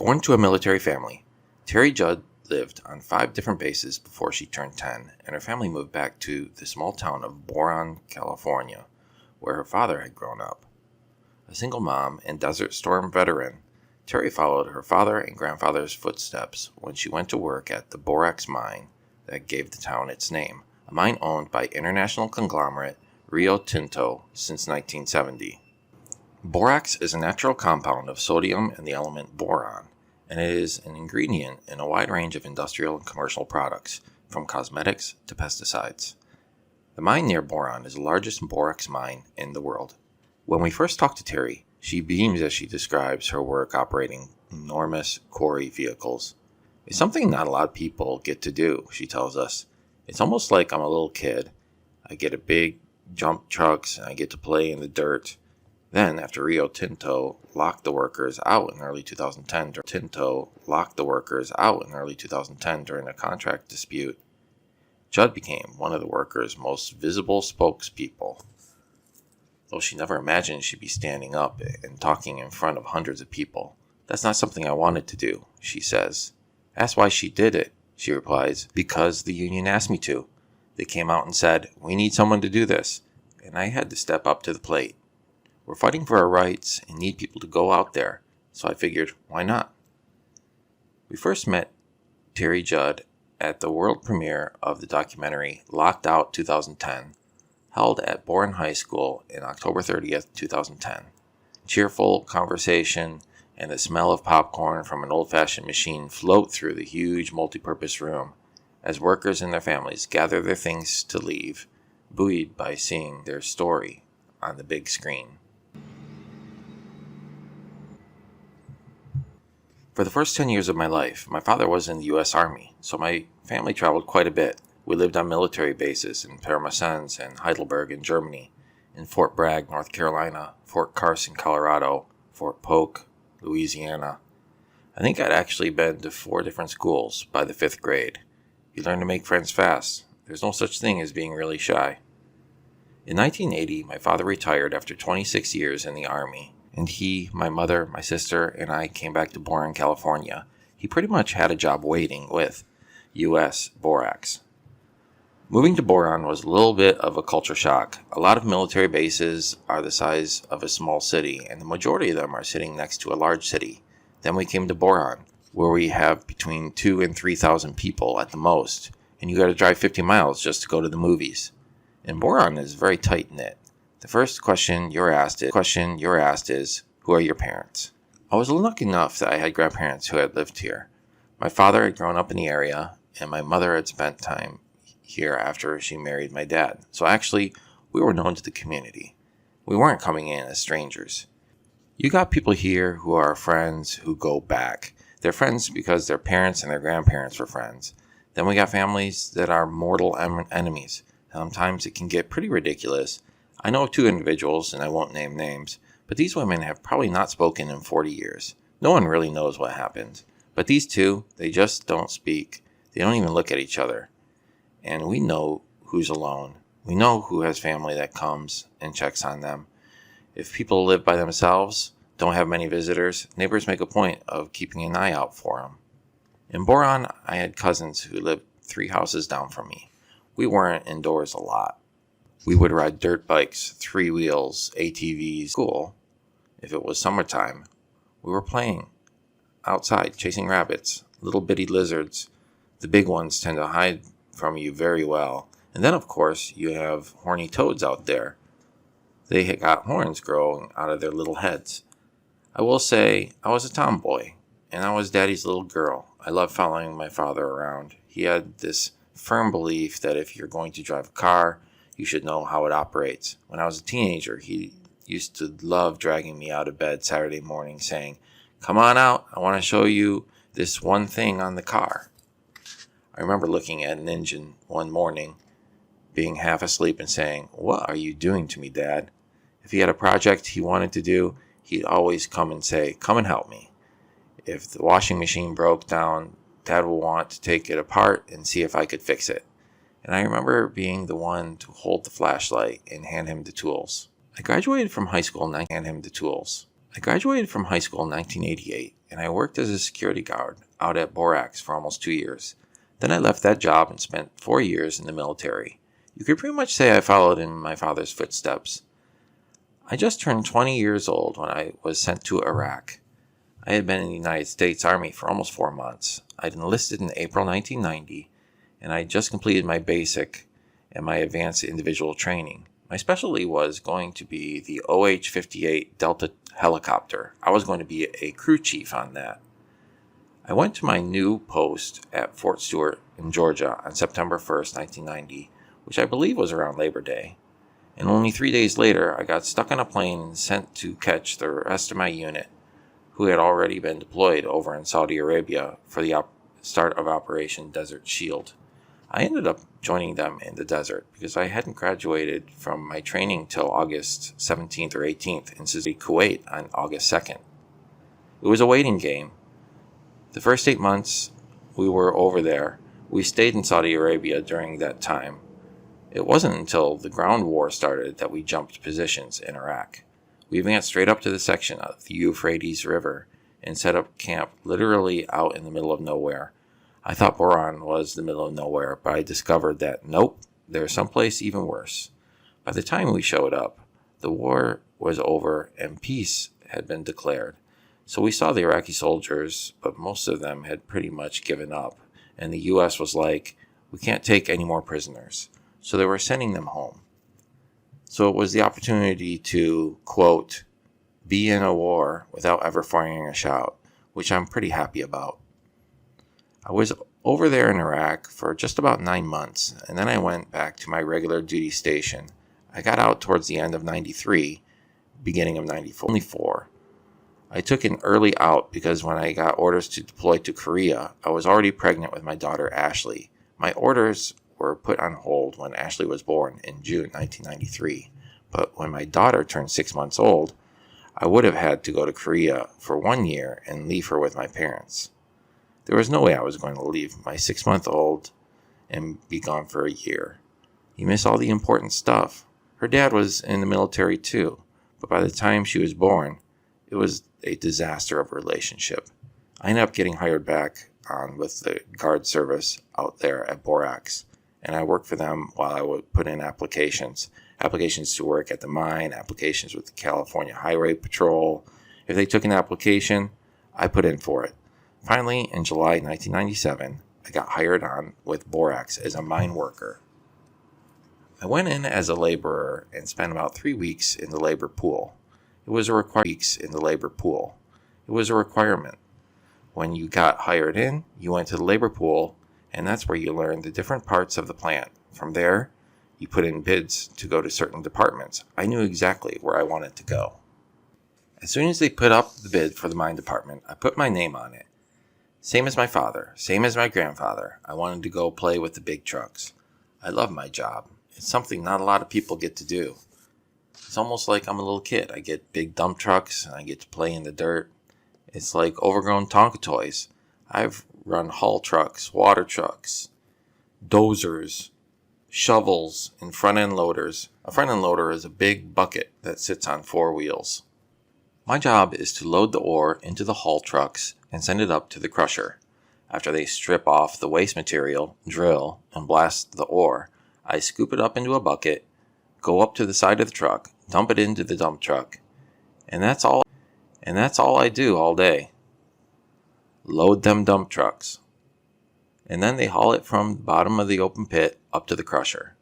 Born to a military family, Terri Judd lived on 5 different bases before she turned 10, and her family moved back to the small town of Boron, California, where her father had grown up. A single mom and Desert Storm veteran, Terri followed her father and grandfather's footsteps when she went to work at the borax mine that gave the town its name, a mine owned by international conglomerate Rio Tinto since 1970. Borax is a natural compound of sodium and the element boron, and it is an ingredient in a wide range of industrial and commercial products, from cosmetics to pesticides. The mine near Boron is the largest borax mine in the world. When we first talked to Terri, she beams as she describes her work operating enormous quarry vehicles. It's something not a lot of people get to do, she tells us. It's almost like I'm a little kid. I get a big jump trucks and I get to play in the dirt. Then, after Rio Tinto locked the workers out in early 2010 during a contract dispute, Judd became one of the workers' most visible spokespeople. Though she never imagined she'd be standing up and talking in front of hundreds of people. That's not something I wanted to do, she says. That's why she did it, she replies, because the union asked me to. They came out and said, we need someone to do this, and I had to step up to the plate. We're fighting for our rights and need people to go out there, so I figured, why not? We first met Terri Judd at the world premiere of the documentary Locked Out 2010, held at Boron High School in October 30th, 2010. Cheerful conversation and the smell of popcorn from an old-fashioned machine float through the huge multi-purpose room as workers and their families gather their things to leave, buoyed by seeing their story on the big screen. For the first 10 years of my life, my father was in the U.S. Army, so my family traveled quite a bit. We lived on military bases in Pirmasens and Heidelberg in Germany, in Fort Bragg, North Carolina, Fort Carson, Colorado, Fort Polk, Louisiana. I think I'd actually been to 4 different schools by the 5th grade. You learn to make friends fast. There's no such thing as being really shy. In 1980, my father retired after 26 years in the Army, and he, my mother, my sister, and I came back to Boron, California. He pretty much had a job waiting with U.S. Borax. Moving to Boron was a little bit of a culture shock. A lot of military bases are the size of a small city, and the majority of them are sitting next to a large city. Then we came to Boron, where we have between 2,000 and 3,000 people at the most, and you got to drive 50 miles just to go to the movies. And Boron is very tight-knit. The first question you're asked is, who are your parents? I was lucky enough that I had grandparents who had lived here. My father had grown up in the area, and my mother had spent time here after she married my dad. So actually, we were known to the community. We weren't coming in as strangers. You got people here who are friends who go back. They're friends because their parents and their grandparents were friends. Then we got families that are mortal enemies. Sometimes it can get pretty ridiculous. I know of 2 individuals, and I won't name names, but these women have probably not spoken in 40 years. No one really knows what happened. But these 2, they just don't speak. They don't even look at each other. And we know who's alone. We know who has family that comes and checks on them. If people live by themselves, don't have many visitors, neighbors make a point of keeping an eye out for them. In Boron, I had cousins who lived 3 houses down from me. We weren't indoors a lot. We would ride dirt bikes, 3 wheels, ATVs, school. If it was summertime, we were playing outside, chasing rabbits, little bitty lizards. The big ones tend to hide from you very well. And then, of course, you have horny toads out there. They got horns growing out of their little heads. I will say, I was a tomboy, and I was Daddy's little girl. I loved following my father around. He had this firm belief that if you're going to drive a car, you should know how it operates. When I was a teenager, he used to love dragging me out of bed Saturday morning saying, "Come on out, I want to show you this one thing on the car." I remember looking at an engine one morning, being half asleep and saying, "What are you doing to me, Dad?" If he had a project he wanted to do, he'd always come and say, "Come and help me." If the washing machine broke down, Dad would want to take it apart and see if I could fix it. And I remember being the one to hold the flashlight and hand him the tools. I graduated from high school and I hand him the tools. I graduated from high school in 1988, and I worked as a security guard out at Borax for almost 2 years. Then I left that job and spent 4 years in the military. You could pretty much say I followed in my father's footsteps. I just turned 20 years old when I was sent to Iraq. I had been in the United States Army for almost 4 months. I'd enlisted in April 1990, and I just completed my basic and my advanced individual training. My specialty was going to be the OH-58 Delta helicopter. I was going to be a crew chief on that. I went to my new post at Fort Stewart in Georgia on September 1st, 1990, which I believe was around Labor Day. And only 3 days later, I got stuck on a plane and sent to catch the rest of my unit, who had already been deployed over in Saudi Arabia for the start of Operation Desert Shield. I ended up joining them in the desert because I hadn't graduated from my training till August 17th or 18th in Kuwait on August 2nd. It was a waiting game. The first 8 months we were over there, we stayed in Saudi Arabia during that time. It wasn't until the ground war started that we jumped positions in Iraq. We advanced straight up to the section of the Euphrates River and set up camp literally out in the middle of nowhere. I thought Boran was the middle of nowhere, but I discovered that nope, there's someplace even worse. By the time we showed up, the war was over and peace had been declared. So we saw the Iraqi soldiers, but most of them had pretty much given up, and the U.S. was like, we can't take any more prisoners. So they were sending them home. So it was the opportunity to, quote, be in a war without ever firing a shot, which I'm pretty happy about. I was over there in Iraq for just about 9 months, and then I went back to my regular duty station. I got out towards the end of 93, beginning of 94. I took an early out because when I got orders to deploy to Korea, I was already pregnant with my daughter Ashley. My orders were put on hold when Ashley was born in June 1993, but when my daughter turned 6 months old, I would have had to go to Korea for 1 year and leave her with my parents. There was no way I was going to leave my 6-month-old and be gone for a year. You miss all the important stuff. Her dad was in the military too, but by the time she was born, it was a disaster of a relationship. I ended up getting hired back on with the guard service out there at Borax, and I worked for them while I would put in applications to work at the mine, applications with the California Highway Patrol. If they took an application, I put in for it. Finally, in July 1997, I got hired on with Borax as a mine worker. I went in as a laborer and spent about 3 weeks in the labor pool. It was a requirement. When you got hired in, you went to the labor pool, and that's where you learned the different parts of the plant. From there, you put in bids to go to certain departments. I knew exactly where I wanted to go. As soon as they put up the bid for the mine department, I put my name on it. Same as my father, same as my grandfather, I wanted to go play with the big trucks. I love my job. It's something not a lot of people get to do. It's almost like I'm a little kid. I get big dump trucks and I get to play in the dirt. It's like overgrown Tonka toys. I've run haul trucks, water trucks, dozers, shovels, and front-end loaders. A front-end loader is a big bucket that sits on 4 wheels. My job is to load the ore into the haul trucks and send it up to the crusher. After they strip off the waste material, drill, and blast the ore, I scoop it up into a bucket, go up to the side of the truck, dump it into the dump truck, and that's all I do all day. Load them dump trucks. And then they haul it from the bottom of the open pit up to the crusher.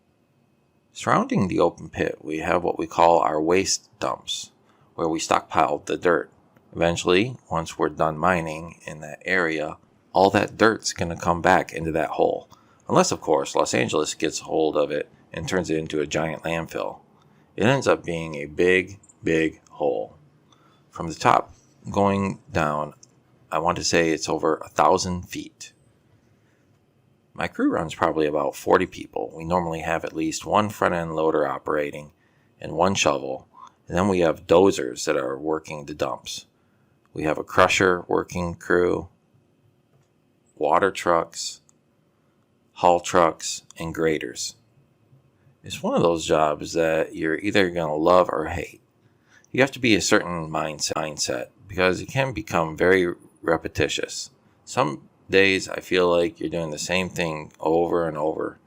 Surrounding the open pit, we have what we call our waste dumps, where we stockpile the dirt. Eventually, once we're done mining in that area, all that dirt's going to come back into that hole. Unless, of course, Los Angeles gets hold of it and turns it into a giant landfill. It ends up being a big, big hole. From the top going down, I want to say it's over 1,000 feet. My crew runs probably about 40 people. We normally have at least one front-end loader operating and one shovel, and then we have dozers that are working the dumps. We have a crusher working crew, water trucks, haul trucks, and graders. It's one of those jobs that you're either going to love or hate. You have to be a certain mindset because it can become very repetitious. Some days I feel like you're doing the same thing over and over,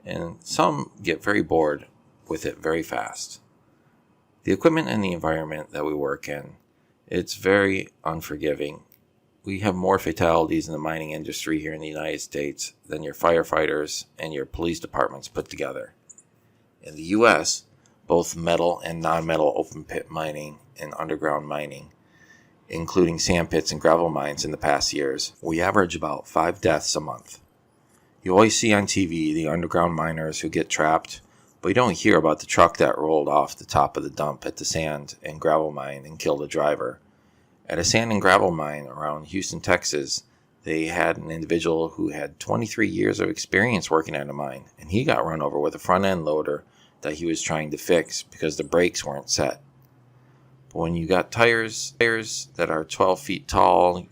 and some get very bored with it very fast. The equipment and the environment that we work in, it's very unforgiving. We have more fatalities in the mining industry here in the United States than your firefighters and your police departments put together. In the U.S., both metal and non-metal open pit mining and underground mining, including sand pits and gravel mines in the past years, we average about 5 deaths a month. You always see on TV the underground miners who get trapped, but you don't hear about the truck that rolled off the top of the dump at the sand and gravel mine and killed a driver. At a sand and gravel mine around Houston, Texas, they had an individual who had 23 years of experience working at a mine, and he got run over with a front end loader that he was trying to fix because the brakes weren't set. But when you got tires that are 12 feet tall,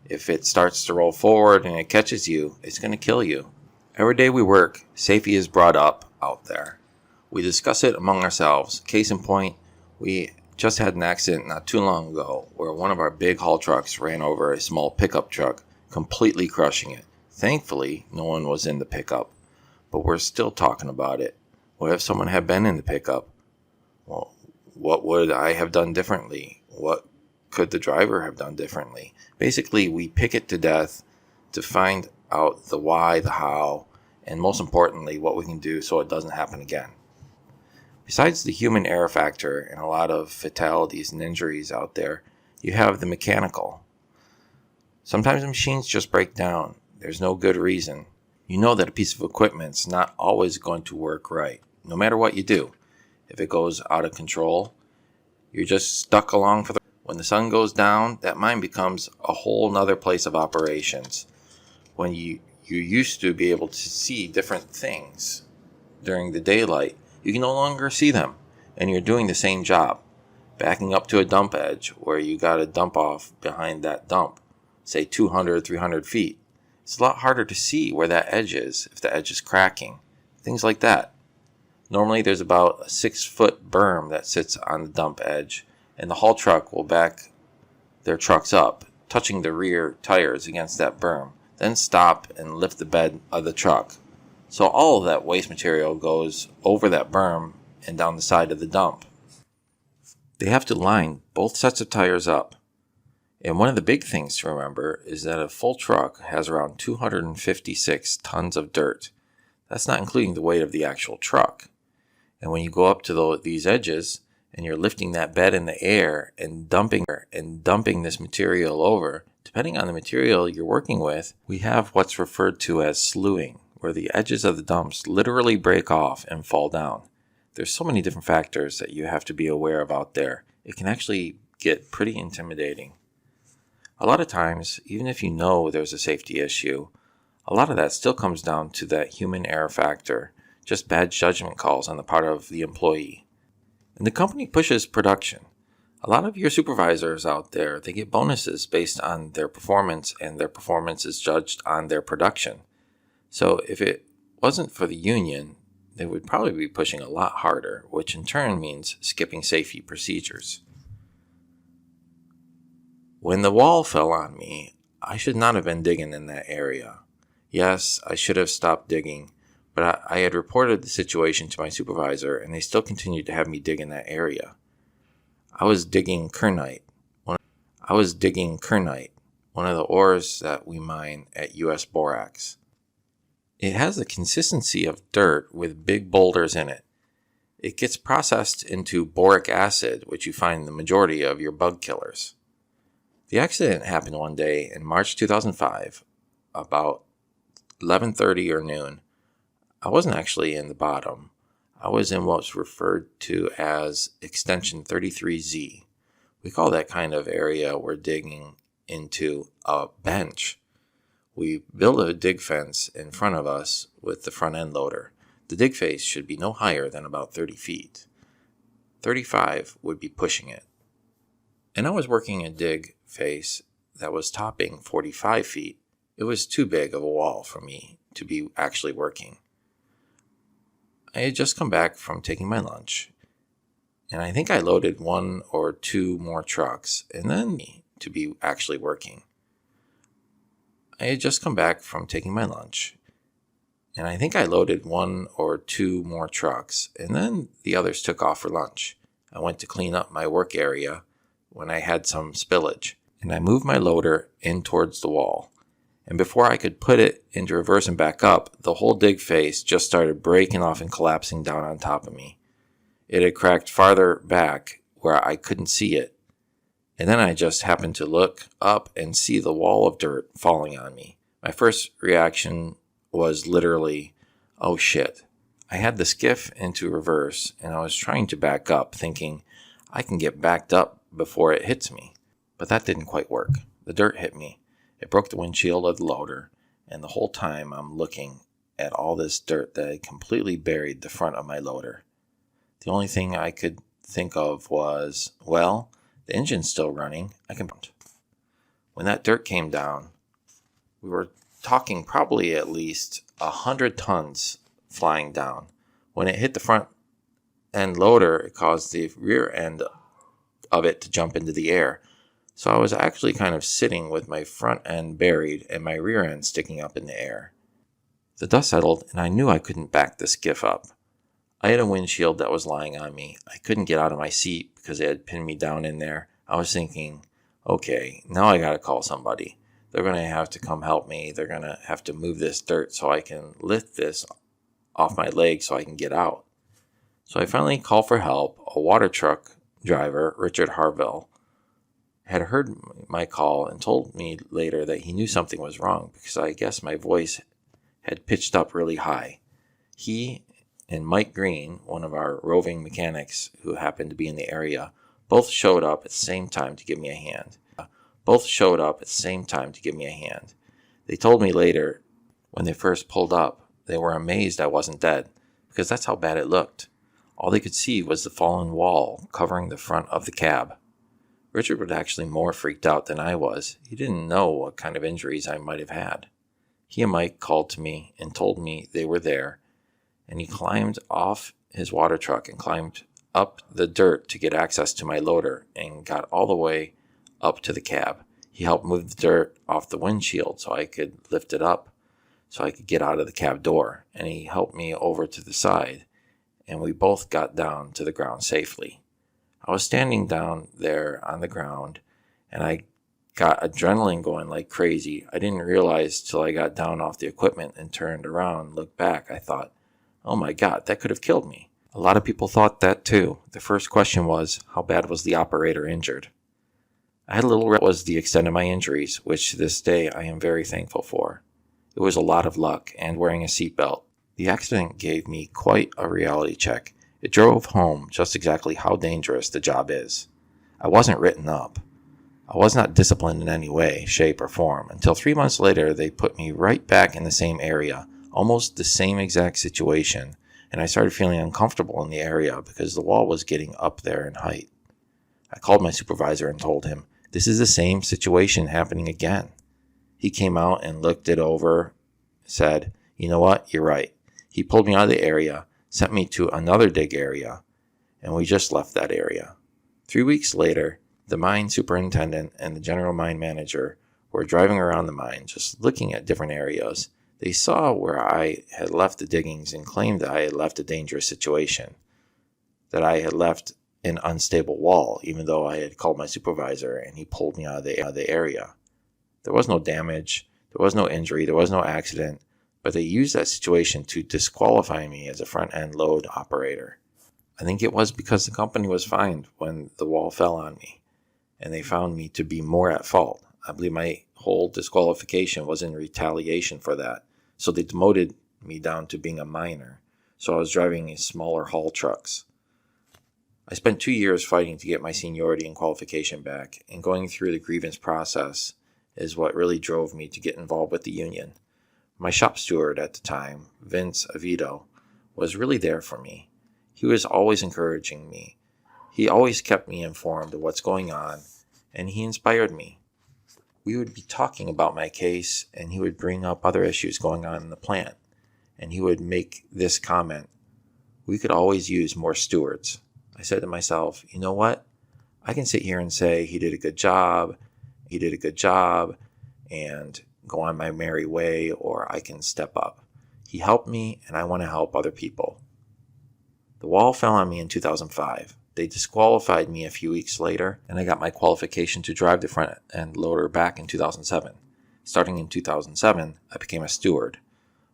if it starts to roll forward and it catches you, it's going to kill you. Every day we work, safety is brought up out there. We discuss it among ourselves. Case in point, we just had an accident not too long ago where one of our big haul trucks ran over a small pickup truck, completely crushing it. Thankfully, no one was in the pickup, but we're still talking about it. What if someone had been in the pickup? Well, what would I have done differently? What could the driver have done differently? Basically, we pick it to death to find out the why, the how, and most importantly, what we can do so it doesn't happen again. Besides the human error factor and a lot of fatalities and injuries out there, you have the mechanical. Sometimes the machines just break down. There's no good reason. You know that a piece of equipment's not always going to work right, no matter what you do. If it goes out of control, you're just stuck along for the... When the sun goes down, that mine becomes a whole nother place of operations. When you used to be able to see different things during the daylight, you can no longer see them, and you're doing the same job. Backing up to a dump edge where you got to dump off behind that dump, say 200, 300 feet. It's a lot harder to see where that edge is, if the edge is cracking, things like that. Normally there's about a 6-foot berm that sits on the dump edge, and the haul truck will back their trucks up, touching the rear tires against that berm, then stop and lift the bed of the truck. So all of that waste material goes over that berm and down the side of the dump. They have to line both sets of tires up. And one of the big things to remember is that a full truck has around 256 tons of dirt. That's not including the weight of the actual truck. And when you go up to these edges and you're lifting that bed in the air and dumping this material over, depending on the material you're working with, we have what's referred to as slewing, where the edges of the dumps literally break off and fall down. There's so many different factors that you have to be aware of out there. It can actually get pretty intimidating. A lot of times, even if you know there's a safety issue, a lot of that still comes down to that human error factor, just bad judgment calls on the part of the employee. And the company pushes production. A lot of your supervisors out there, they get bonuses based on their performance, and their performance is judged on their production. So if it wasn't for the union, they would probably be pushing a lot harder, which in turn means skipping safety procedures. When the wall fell on me, I should not have been digging in that area. Yes, I should have stopped digging, but I had reported the situation to my supervisor, and they still continued to have me dig in that area. I was digging kernite, one of the ores that we mine at U.S. Borax. It has the consistency of dirt with big boulders in it. It gets processed into boric acid, which you find in the majority of your bug killers. The accident happened one day in March 2005, about 11:30 or noon. I wasn't actually in the bottom. I was in what's referred to as extension 33Z. We call that kind of area we're digging into a bench. We build a dig fence in front of us with the front end loader. The dig face should be no higher than about 30 feet. 35 would be pushing it. And I was working a dig face that was topping 45 feet. It was too big of a wall for me to be actually working. I had just come back from taking my lunch, And I think I loaded one or two more trucks and then to be actually working. I had just come back from taking my lunch, and I think I loaded one or two more trucks, and then the others took off for lunch. I went to clean up my work area when I had some spillage, and I moved my loader in towards the wall. And before I could put it into reverse and back up, the whole dig face just started breaking off and collapsing down on top of me. It had cracked farther back where I couldn't see it. And then I just happened to look up and see the wall of dirt falling on me. My first reaction was literally, oh shit. I had the skiff into reverse and I was trying to back up, thinking I can get backed up before it hits me. But that didn't quite work. The dirt hit me. It broke the windshield of the loader, and the whole time I'm looking at all this dirt that had completely buried the front of my loader. The only thing I could think of was, well, the engine's still running. I can. When that dirt came down, we were talking probably at least 100 tons flying down. When it hit the front end loader, it caused the rear end of it to jump into the air. So I was actually kind of sitting with my front end buried and my rear end sticking up in the air. The dust settled and I knew I couldn't back the skiff up. I had a windshield that was lying on me. I couldn't get out of my seat because they had pinned me down in there. I was thinking, okay, now I gotta call somebody. They're gonna have to come help me. They're gonna have to move this dirt so I can lift this off my leg so I can get out. So I finally called for help. A water truck driver, Richard Harville, had heard my call and told me later that he knew something was wrong because I guess my voice had pitched up really high. He and Mike Green, one of our roving mechanics who happened to be in the area, both showed up at the same time to give me a hand. They told me later, when they first pulled up, they were amazed I wasn't dead, because that's how bad it looked. All they could see was the fallen wall covering the front of the cab. Richard was actually more freaked out than I was. He didn't know what kind of injuries I might have had. He and Mike called to me and told me they were there, and he climbed off his water truck and climbed up the dirt to get access to my loader and got all the way up to the cab. He helped move the dirt off the windshield so I could lift it up so I could get out of the cab door, and he helped me over to the side, and we both got down to the ground safely. I was standing down there on the ground, and I got adrenaline going like crazy. I didn't realize till I got down off the equipment and turned around, looked back, I thought, oh my God, that could have killed me. A lot of people thought that too. The first question was, how bad was the operator injured? I had a little was the extent of my injuries, which to this day I am very thankful for. It was a lot of luck and wearing a seatbelt. The accident gave me quite a reality check. It drove home just exactly how dangerous the job is. I wasn't written up. I was not disciplined in any way, shape, or form until 3 months later they put me right back in the same area, almost the same exact situation, and I started feeling uncomfortable in the area because the wall was getting up there in height. I called my supervisor and told him, this is the same situation happening again. He came out and looked it over, said, you know what, you're right. He pulled me out of the area, sent me to another dig area, and we just left that area. 3 weeks later, the mine superintendent and the general mine manager were driving around the mine, just looking at different areas. They saw where I had left the diggings and claimed that I had left a dangerous situation, that I had left an unstable wall, even though I had called my supervisor and he pulled me out of the area. There was no damage, there was no injury, there was no accident, but they used that situation to disqualify me as a front-end load operator. I think it was because the company was fined when the wall fell on me, and they found me to be more at fault. I believe my whole disqualification was in retaliation for that. So they demoted me down to being a miner. So I was driving smaller haul trucks. I spent 2 years fighting to get my seniority and qualification back, and going through the grievance process is what really drove me to get involved with the union. My shop steward at the time, Vince Avito, was really there for me. He was always encouraging me. He always kept me informed of what's going on, and he inspired me. We would be talking about my case, and he would bring up other issues going on in the plant, and he would make this comment, we could always use more stewards. I said to myself, you know what? I can sit here and say he did a good job, and go on my merry way, or I can step up. He helped me, and I want to help other people. The wall fell on me in 2005. They disqualified me a few weeks later, and I got my qualification to drive the front end loader back in 2007. Starting in 2007, I became a steward.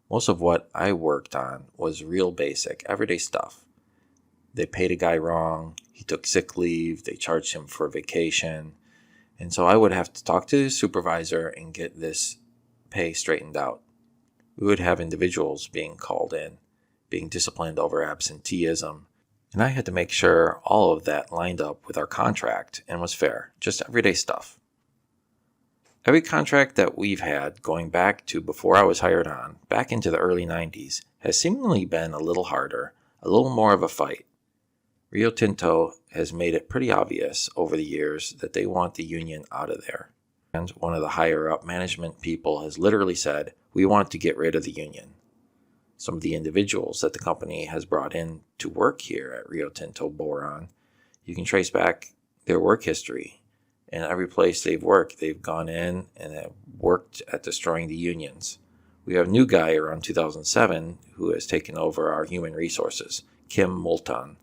Most of what I worked on was real basic, everyday stuff. They paid a guy wrong, he took sick leave, they charged him for vacation, and so I would have to talk to the supervisor and get this pay straightened out. We would have individuals being called in, being disciplined over absenteeism, and I had to make sure all of that lined up with our contract and was fair, just everyday stuff. Every contract that we've had, going back to before I was hired on, back into the early 90s, has seemingly been a little harder, a little more of a fight. Rio Tinto has made it pretty obvious over the years that they want the union out of there. And one of the higher-up management people has literally said, we want to get rid of the union. Some of the individuals that the company has brought in to work here at Rio Tinto Boron, you can trace back their work history. And every place they've worked, they've gone in and have worked at destroying the unions. We have a new guy around 2007 who has taken over our human resources, Kim Moulton,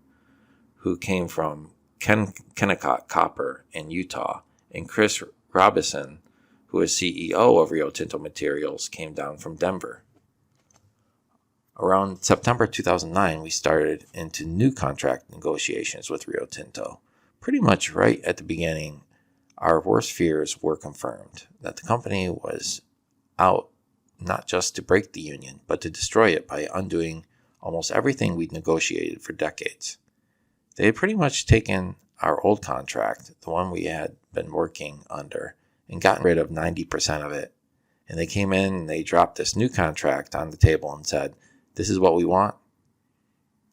who came from Kennecott Copper in Utah, and Chris Robison, who is CEO of Rio Tinto Materials, came down from Denver. Around September 2009, we started into new contract negotiations with Rio Tinto. Pretty much right at the beginning, our worst fears were confirmed, that the company was out not just to break the union, but to destroy it by undoing almost everything we'd negotiated for decades. They had pretty much taken our old contract, the one we had been working under, and gotten rid of 90% of it. And they came in and they dropped this new contract on the table and said, this is what we want.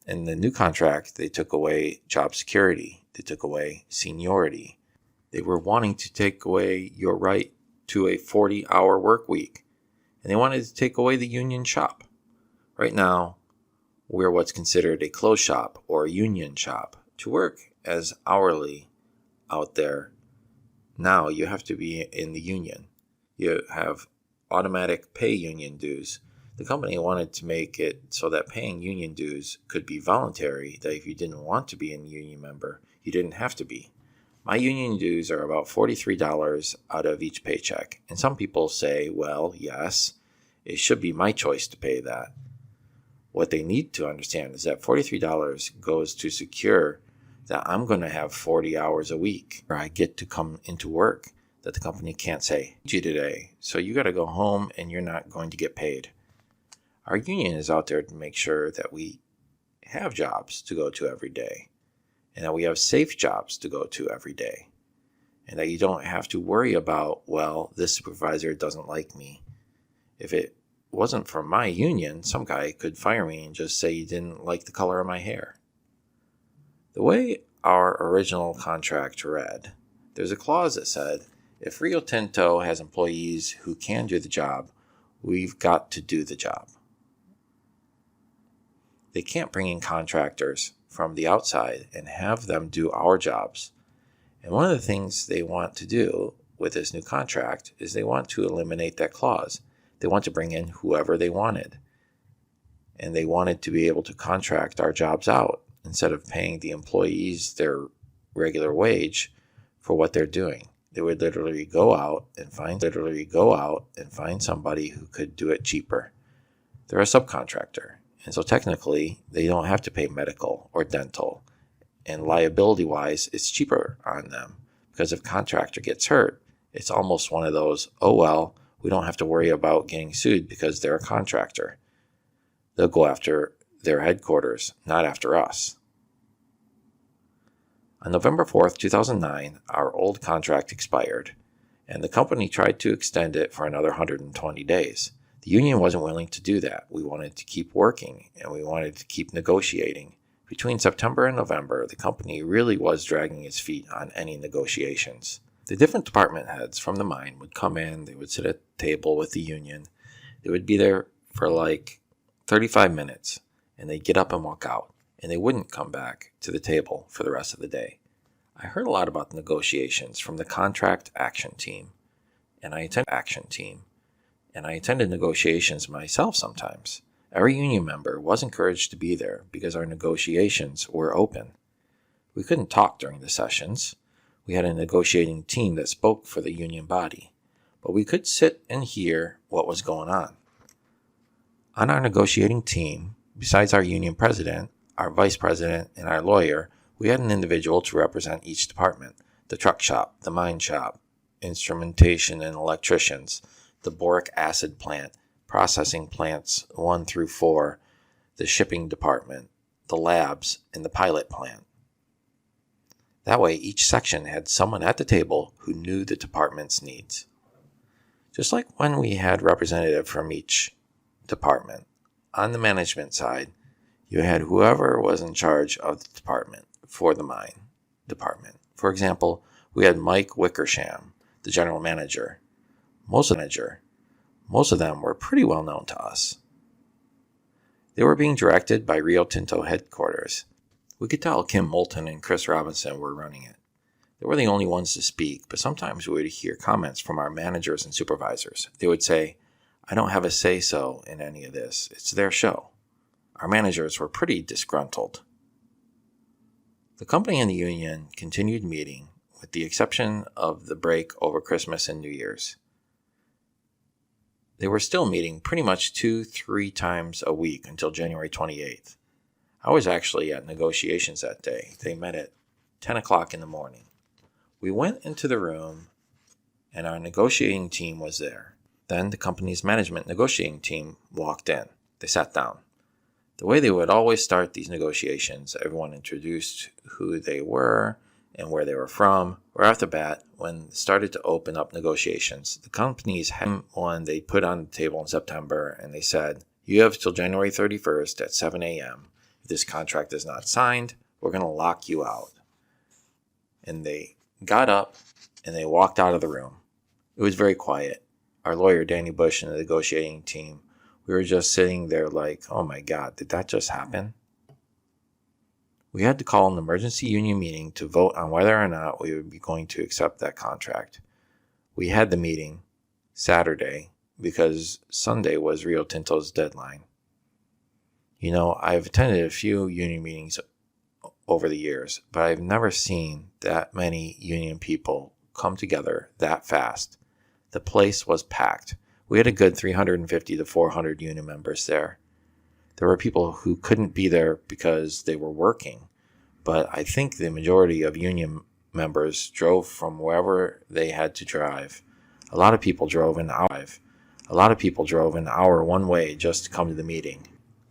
In the new contract, they took away job security. They took away seniority. They were wanting to take away your right to a 40-hour work week. And they wanted to take away the union shop. Right now, we're what's considered a closed shop or a union shop. To work as hourly out there, now you have to be in the union. You have automatic pay union dues. The company wanted to make it so that paying union dues could be voluntary, that if you didn't want to be a union member, you didn't have to be. My union dues are about $43 out of each paycheck. And some people say, well, yes, it should be my choice to pay that. What they need to understand is that $43 goes to secure that I'm going to have 40 hours a week where I get to come into work, that the company can't say, I need you today, so you got to go home and you're not going to get paid. Our union is out there to make sure that we have jobs to go to every day, and that we have safe jobs to go to every day, and that you don't have to worry about, well, this supervisor doesn't like me. If it wasn't for my union, some guy could fire me and just say he didn't like the color of my hair. The way our original contract read, there's a clause that said, if Rio Tinto has employees who can do the job, we've got to do the job. They can't bring in contractors from the outside and have them do our jobs. And one of the things they want to do with this new contract is they want to eliminate that clause. They want to bring in whoever they wanted. And they wanted to be able to contract our jobs out instead of paying the employees their regular wage for what they're doing. They would literally go out and find somebody who could do it cheaper. They're a subcontractor. And so technically, they don't have to pay medical or dental. And liability-wise, it's cheaper on them. Because if a contractor gets hurt, it's almost one of those, oh well, we don't have to worry about getting sued because they're a contractor. They'll go after their headquarters, not after us. On November 4th, 2009, our old contract expired, and the company tried to extend it for another 120 days. The union wasn't willing to do that. We wanted to keep working, and we wanted to keep negotiating. Between September and November, the company really was dragging its feet on any negotiations. The different department heads from the mine would come in, they would sit at the table with the union. They would be there for like 35 minutes, and they'd get up and walk out. and they wouldn't come back to the table for the rest of the day. I heard a lot about the negotiations from the contract action team, and I attended negotiations myself sometimes. Every union member was encouraged to be there because our negotiations were open. We couldn't talk during the sessions. We had a negotiating team that spoke for the union body, but we could sit and hear what was going on. On our negotiating team, besides our union president, our vice president, and our lawyer, we had an individual to represent each department: the truck shop, the mine shop, instrumentation and electricians, the boric acid plant, processing plants 1 through 4, the shipping department, the labs, and the pilot plant. That way, each section had someone at the table who knew the department's needs. Just like when we had representative from each department, on the management side, you had whoever was in charge of the department for the mine department. For example, we had Mike Wickersham, the general manager. Most of them were pretty well known to us. They were being directed by Rio Tinto headquarters. We could tell Kim Moulton and Chris Robinson were running it. They were the only ones to speak, but sometimes we would hear comments from our managers and supervisors. They would say, "I don't have a say-so in any of this. It's their show." Our managers were pretty disgruntled. The company and the union continued meeting, with the exception of the break over Christmas and New Year's. They were still meeting pretty much 2-3 times a week until January 28th. I was actually at negotiations that day. They met at 10 o'clock in the morning. We went into the room, and our negotiating team was there. Then the company's management negotiating team walked in. They sat down. The way they would always start these negotiations, everyone introduced who they were and where they were from. Right off the bat, when it started to open up negotiations, the companies had one they put on the table in September, and they said, "You have till January 31st at 7 a.m. If this contract is not signed, we're going to lock you out." And they got up and they walked out of the room. It was very quiet. Our lawyer, Danny Bush, and the negotiating team, we were just sitting there like, oh my God, did that just happen? We had to call an emergency union meeting to vote on whether or not we would be going to accept that contract. We had the meeting Saturday because Sunday was Rio Tinto's deadline. You know, I've attended a few union meetings over the years, but I've never seen that many union people come together that fast. The place was packed. We had a good 350 to 400 union members there. There were people who couldn't be there because they were working, but I think the majority of union members drove from wherever they had to drive. A lot of people drove an hour one way just to come to the meeting.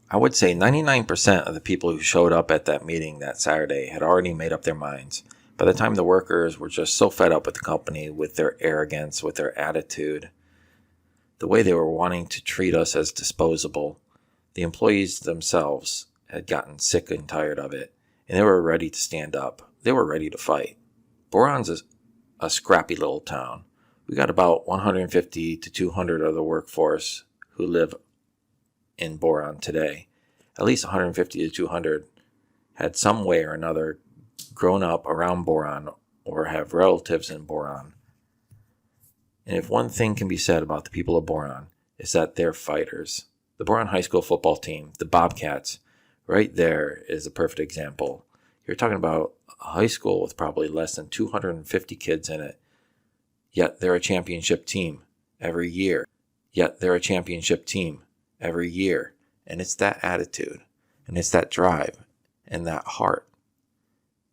I would say 99% of the people who showed up at that meeting that Saturday had already made up their minds. By the time the workers were just so fed up with the company, with their arrogance, with their attitude, the way they were wanting to treat us as disposable, the employees themselves had gotten sick and tired of it, and they were ready to stand up. They were ready to fight. Boron's a scrappy little town. We got about 150 to 200 of the workforce who live in Boron today. At least 150 to 200 had some way or another grown up around Boron or have relatives in Boron. And if one thing can be said about the people of Boron, is that they're fighters. The Boron High School football team, the Bobcats, right there is a perfect example. You're talking about a high school with probably less than 250 kids in it, yet they're a championship team every year. And it's that attitude, and it's that drive, and that heart.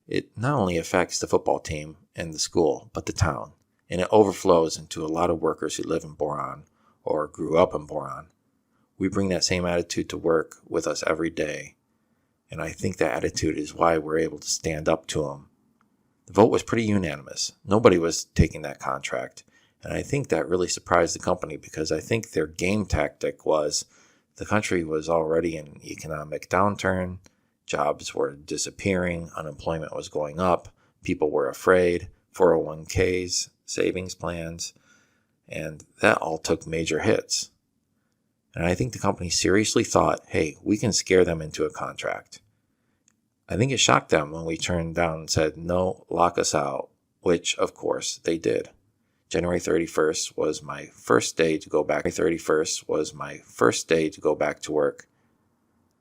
It not only affects the football team and the school, but the town. And it overflows into a lot of workers who live in Boron or grew up in Boron. We bring that same attitude to work with us every day. And I think that attitude is why we're able to stand up to them. The vote was pretty unanimous. Nobody was taking that contract. And I think that really surprised the company because I think their game tactic was the country was already in an economic downturn. Jobs were disappearing. Unemployment was going up. People were afraid. 401ks, savings plans, and that all took major hits. And I think the company seriously thought, hey, we can scare them into a contract. I think it shocked them when we turned down and said, no, lock us out, which, of course, they did. January 31st was my first day to go back. January 31st was my first day to go back to work.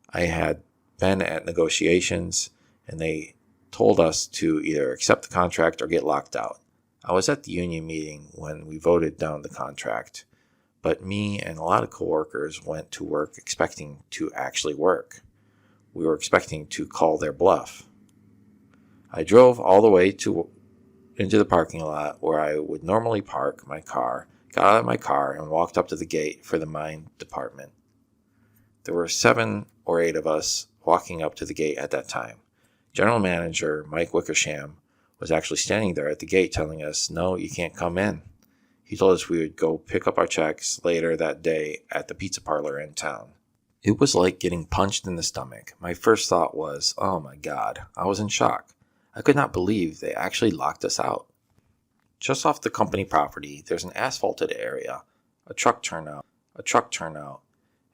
I had been at negotiations, and they told us to either accept the contract or get locked out. I was at the union meeting when we voted down the contract, but me and a lot of coworkers went to work expecting to actually work. We were expecting to call their bluff. I drove all the way into the parking lot where I would normally park my car, got out of my car, and walked up to the gate for the mine department. There were 7 or 8 of us walking up to the gate at that time. General Manager Mike Wickersham was actually standing there at the gate telling us, no, you can't come in. He told us we would go pick up our checks later that day at the pizza parlor in town. It was like getting punched in the stomach. My first thought was, oh my God, I was in shock. I could not believe they actually locked us out. Just off the company property, there's an asphalted area, a truck turnout,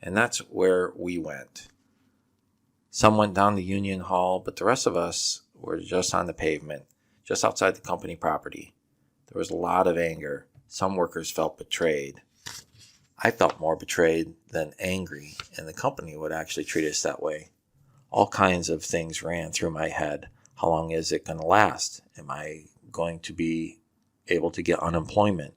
and that's where we went. Some went down the Union Hall, but the rest of us were just on the pavement, just outside the company property. There was a lot of anger. Some workers felt betrayed. I felt more betrayed than angry, and the company would actually treat us that way. All kinds of things ran through my head. How long is it going to last? Am I going to be able to get unemployment?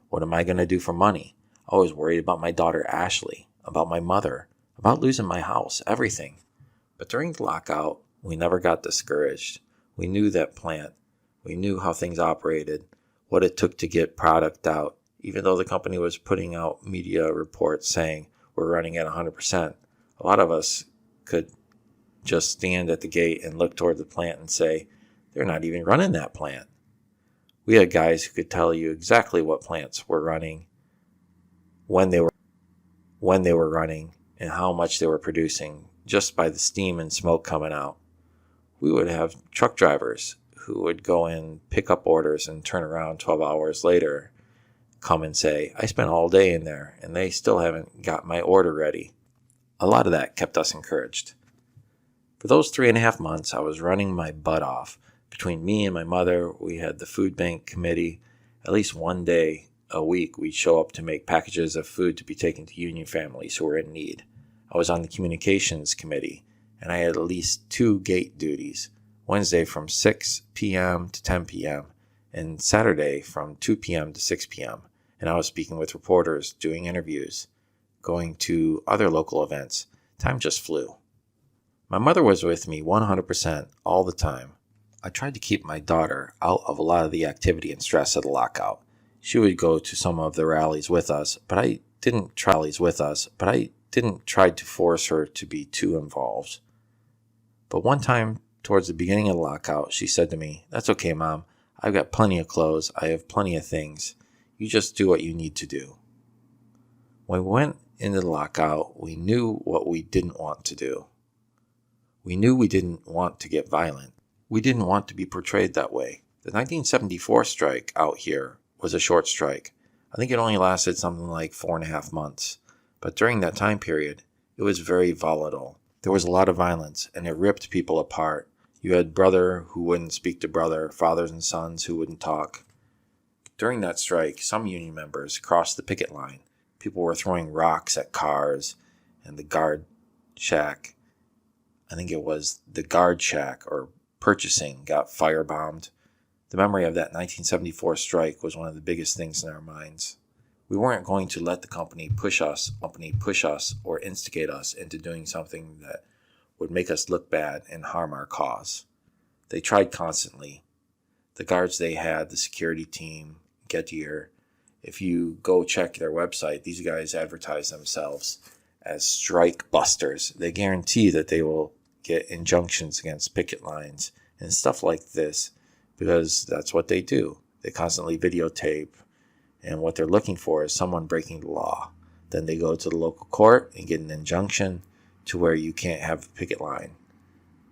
What am I going to do for money? I was worried about my daughter Ashley, about my mother, about losing my house, everything. But during the lockout, we never got discouraged. We knew that plant. We knew how things operated, what it took to get product out. Even though the company was putting out media reports saying we're running at 100%, a lot of us could just stand at the gate and look toward the plant and say, they're not even running that plant. We had guys who could tell you exactly what plants were running, when they were running, and how much they were producing just by the steam and smoke coming out. We would have truck drivers who would go in, pick up orders, and turn around 12 hours later, come and say, I spent all day in there, and they still haven't got my order ready. A lot of that kept us encouraged. For those 3.5 months, I was running my butt off. Between me and my mother, we had the food bank committee. At least one day a week, we'd show up to make packages of food to be taken to union families who were in need. I was on the communications committee, and I had at least 2 gate duties, Wednesday from 6 p.m. to 10 p.m., and Saturday from 2 p.m. to 6 p.m., and I was speaking with reporters, doing interviews, going to other local events. Time just flew. My mother was with me 100% all the time. I tried to keep my daughter out of a lot of the activity and stress of the lockout. She would go to some of the rallies with us, but I didn't try to force her to be too involved. But one time, towards the beginning of the lockout, she said to me, "That's okay, Mom. I've got plenty of clothes. I have plenty of things. You just do what you need to do." When we went into the lockout, we knew what we didn't want to do. We knew we didn't want to get violent. We didn't want to be portrayed that way. The 1974 strike out here was a short strike. I think it only lasted something like 4.5 months. But during that time period, it was very volatile. There was a lot of violence, and it ripped people apart. You had brother who wouldn't speak to brother, fathers and sons who wouldn't talk. During that strike, some union members crossed the picket line. People were throwing rocks at cars, and the guard shack, I think it was the guard shack or purchasing, got firebombed. The memory of that 1974 strike was one of the biggest things in our minds. We weren't going to let the company push us or instigate us into doing something that would make us look bad and harm our cause. They tried constantly. The guards they had, the security team, Gettier, if you go check their website, these guys advertise themselves as strike busters. They guarantee that they will get injunctions against picket lines and stuff like this because that's what they do. They constantly videotape, and what they're looking for is someone breaking the law. Then they go to the local court and get an injunction to where you can't have a picket line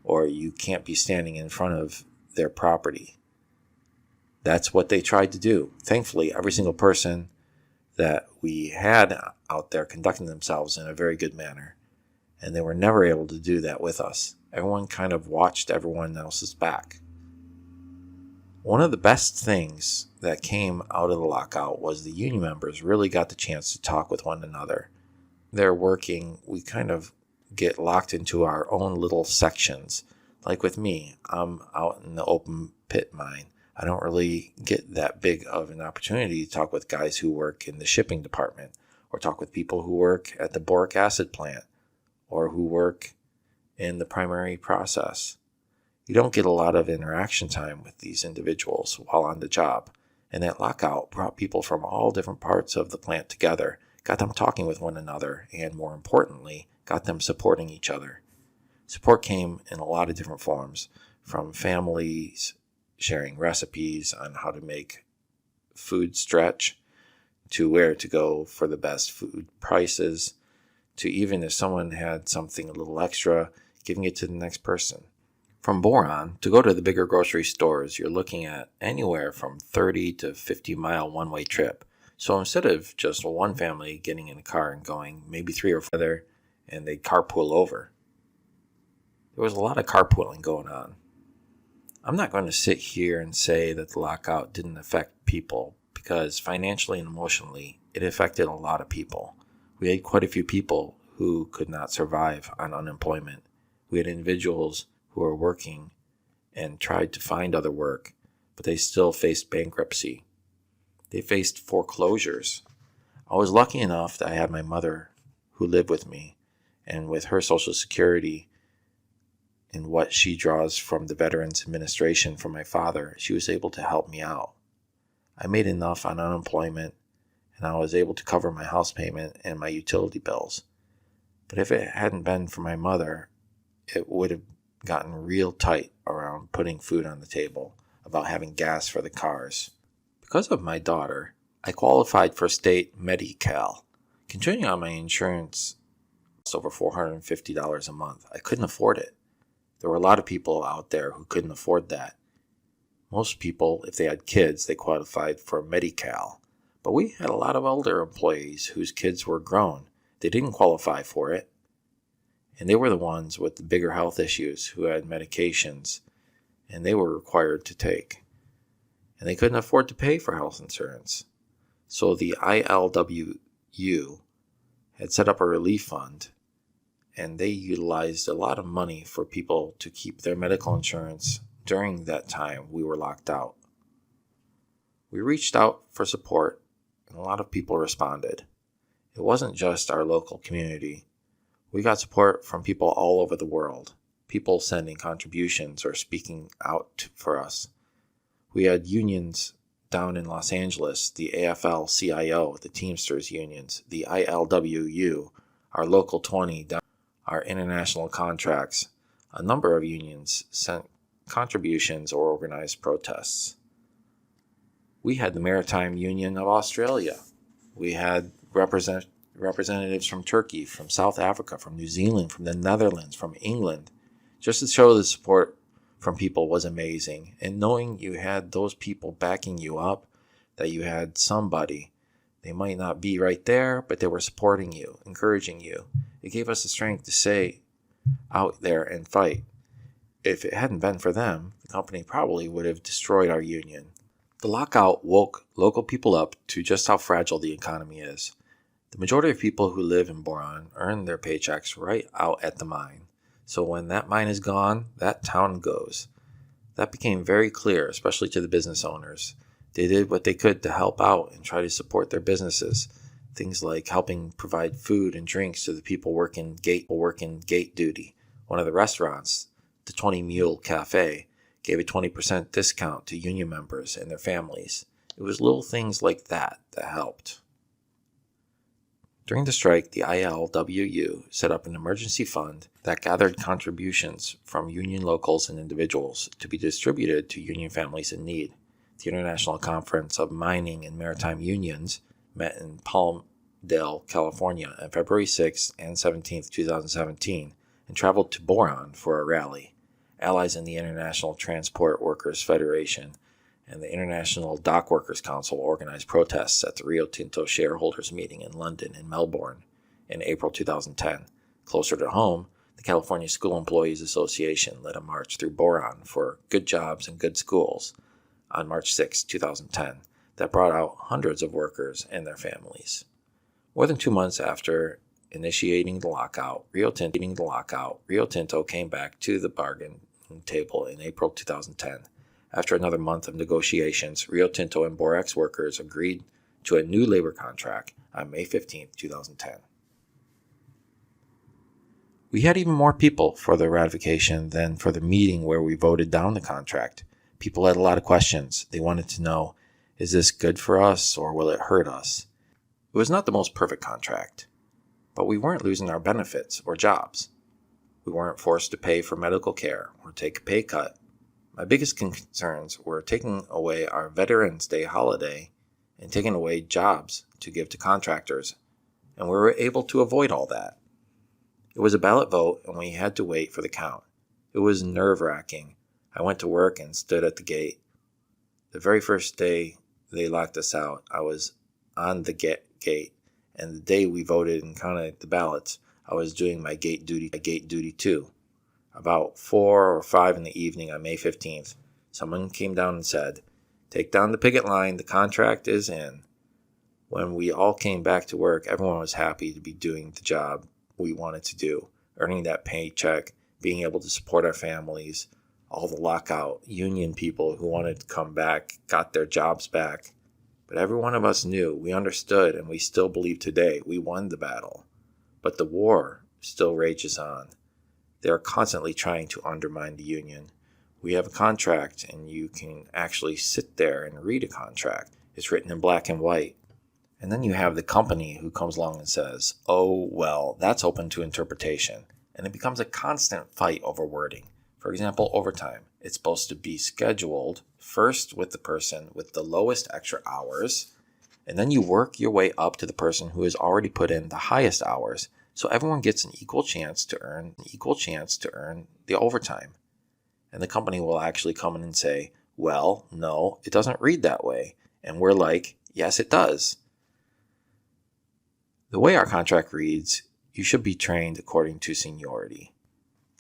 or you can't be standing in front of their property. That's what they tried to do. Thankfully, every single person that we had out there conducting themselves in a very good manner. and they were never able to do that with us. Everyone kind of watched everyone else's back. One of the best things that came out of the lockout was the union members really got the chance to talk with one another. They're working, we kind of get locked into our own little sections. Like with me, I'm out in the open pit mine. I don't really get that big of an opportunity to talk with guys who work in the shipping department, or talk with people who work at the boric acid plant, or who work in the primary process. You don't get a lot of interaction time with these individuals while on the job. And that lockout brought people from all different parts of the plant together, got them talking with one another, and more importantly, got them supporting each other. Support came in a lot of different forms, from families sharing recipes on how to make food stretch, to where to go for the best food prices, to even if someone had something a little extra, giving it to the next person. From Boron, to go to the bigger grocery stores, you're looking at anywhere from 30 to 50-mile one-way trip. So instead of just one family getting in a car and going, maybe 3 or 4 and they carpool over. There was a lot of carpooling going on. I'm not going to sit here and say that the lockout didn't affect people, because financially and emotionally, it affected a lot of people. We had quite a few people who could not survive on unemployment. We had individuals who were working and tried to find other work, but they still faced bankruptcy. They faced foreclosures. I was lucky enough that I had my mother who lived with me, and with her Social Security and what she draws from the Veterans Administration from my father, she was able to help me out. I made enough on unemployment, and I was able to cover my house payment and my utility bills. But if it hadn't been for my mother, it would have gotten real tight around putting food on the table, about having gas for the cars. Because of my daughter, I qualified for state Medi-Cal. Continuing on my insurance, it's over $450 a month. I couldn't afford it. There were a lot of people out there who couldn't afford that. Most people, if they had kids, they qualified for Medi-Cal. But we had a lot of older employees whose kids were grown. They didn't qualify for it. And they were the ones with the bigger health issues who had medications, and they were required to take. And they couldn't afford to pay for health insurance. So the ILWU had set up a relief fund, and they utilized a lot of money for people to keep their medical insurance during that time we were locked out. We reached out for support, and a lot of people responded. It wasn't just our local community. We got support from people all over the world, people sending contributions or speaking out for us. We had unions down in Los Angeles, the AFL-CIO, the Teamsters unions, the ILWU, our Local 20, our international contracts. A number of unions sent contributions or organized protests. We had the Maritime Union of Australia. We had representatives from Turkey, from South Africa, from New Zealand, from the Netherlands, from England. Just to show the support from people was amazing. And knowing you had those people backing you up, that you had somebody, they might not be right there, but they were supporting you, encouraging you. It gave us the strength to stay out there and fight. If it hadn't been for them, the company probably would have destroyed our union. The lockout woke local people up to just how fragile the economy is. The majority of people who live in Boron earn their paychecks right out at the mine. So when that mine is gone, that town goes. That became very clear, especially to the business owners. They did what they could to help out and try to support their businesses. Things like helping provide food and drinks to the people working gate duty. One of the restaurants, the 20 Mule Cafe, gave a 20% discount to union members and their families. It was little things like that that helped. During the strike, the ILWU set up an emergency fund that gathered contributions from union locals and individuals to be distributed to union families in need. The International Conference of Mining and Maritime Unions met in Palmdale, California on February 6th and 17th, 2017, and traveled to Boron for a rally. Allies in the International Transport Workers Federation and the International Dock Workers Council organized protests at the Rio Tinto shareholders meeting in London and Melbourne in April 2010. Closer to home, the California School Employees Association led a march through Boron for good jobs and good schools on March 6, 2010, that brought out hundreds of workers and their families. More than 2 months after initiating the lockout, Rio Tinto came back to the bargain table in April 2010. After another month of negotiations, Rio Tinto and Borax workers agreed to a new labor contract on May 15, 2010. We had even more people for the ratification than for the meeting where we voted down the contract. People had a lot of questions. They wanted to know, is this good for us or will it hurt us? It was not the most perfect contract, but we weren't losing our benefits or jobs. We weren't forced to pay for medical care or take a pay cut. My biggest concerns were taking away our Veterans Day holiday and taking away jobs to give to contractors, and we were able to avoid all that. It was a ballot vote, and we had to wait for the count. It was nerve-wracking. I went to work and stood at the gate. The very first day they locked us out, I was on the gate, and the day we voted and counted the ballots, I was doing my gate duty too. About 4 or 5 in the evening on May 15th, someone came down and said, "Take down the picket line, the contract is in." When we all came back to work, everyone was happy to be doing the job we wanted to do, earning that paycheck, being able to support our families. All the lockout union people who wanted to come back got their jobs back. But every one of us knew, we understood, and we still believe today, we won the battle. But the war still rages on. They are constantly trying to undermine the union. We have a contract, and you can actually sit there and read a contract. It's written in black and white. And then you have the company who comes along and says, "Oh, well, that's open to interpretation." And it becomes a constant fight over wording. For example, overtime. It's supposed to be scheduled first with the person with the lowest extra hours, and then you work your way up to the person who has already put in the highest hours, so everyone gets an equal chance to earn the overtime. And the company will actually come in and say, "Well, no, it doesn't read that way." And we're like, "Yes, it does." The way our contract reads, you should be trained according to seniority.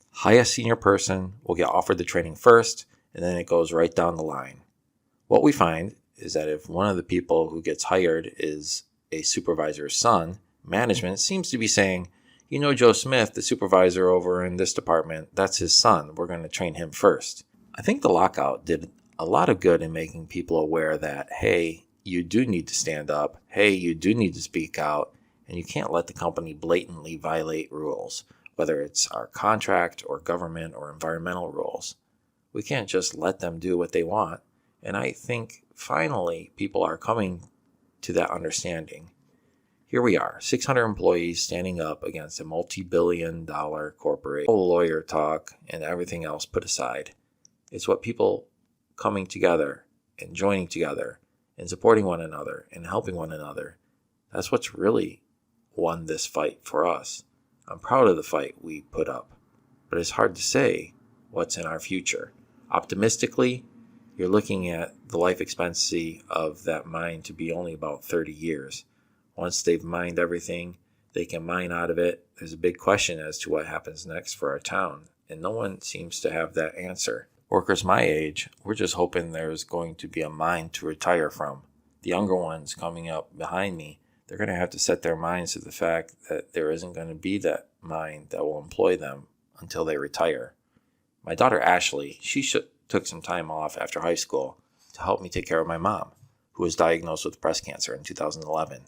Highest senior person will get offered the training first, and then it goes right down the line. What we find is that if one of the people who gets hired is a supervisor's son, management seems to be saying, "You know Joe Smith, the supervisor over in this department, that's his son. We're going to train him first." I think the lockout did a lot of good in making people aware that, hey, you do need to stand up. Hey, you do need to speak out. And you can't let the company blatantly violate rules, whether it's our contract or government or environmental rules. We can't just let them do what they want. And I think finally people are coming to that understanding. Here we are, 600 employees standing up against a multi-billion-dollar corporation. All lawyer talk and everything else put aside. It's what people coming together and joining together and supporting one another and helping one another. That's what's really won this fight for us. I'm proud of the fight we put up, but it's hard to say what's in our future. Optimistically, you're looking at the life expectancy of that mine to be only about 30 years. Once they've mined everything they can mine out of it, there's a big question as to what happens next for our town, and no one seems to have that answer. Workers my age, we're just hoping there's going to be a mine to retire from. The younger ones coming up behind me, they're going to have to set their minds to the fact that there isn't going to be that mine that will employ them until they retire. My daughter Ashley, she took some time off after high school to help me take care of my mom, who was diagnosed with breast cancer in 2011.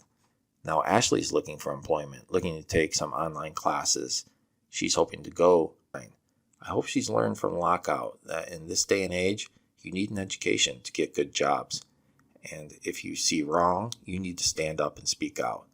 Now Ashley's looking for employment, looking to take some online classes. She's hoping to go. I hope she's learned from lockout that in this day and age, you need an education to get good jobs. And if you see wrong, you need to stand up and speak out.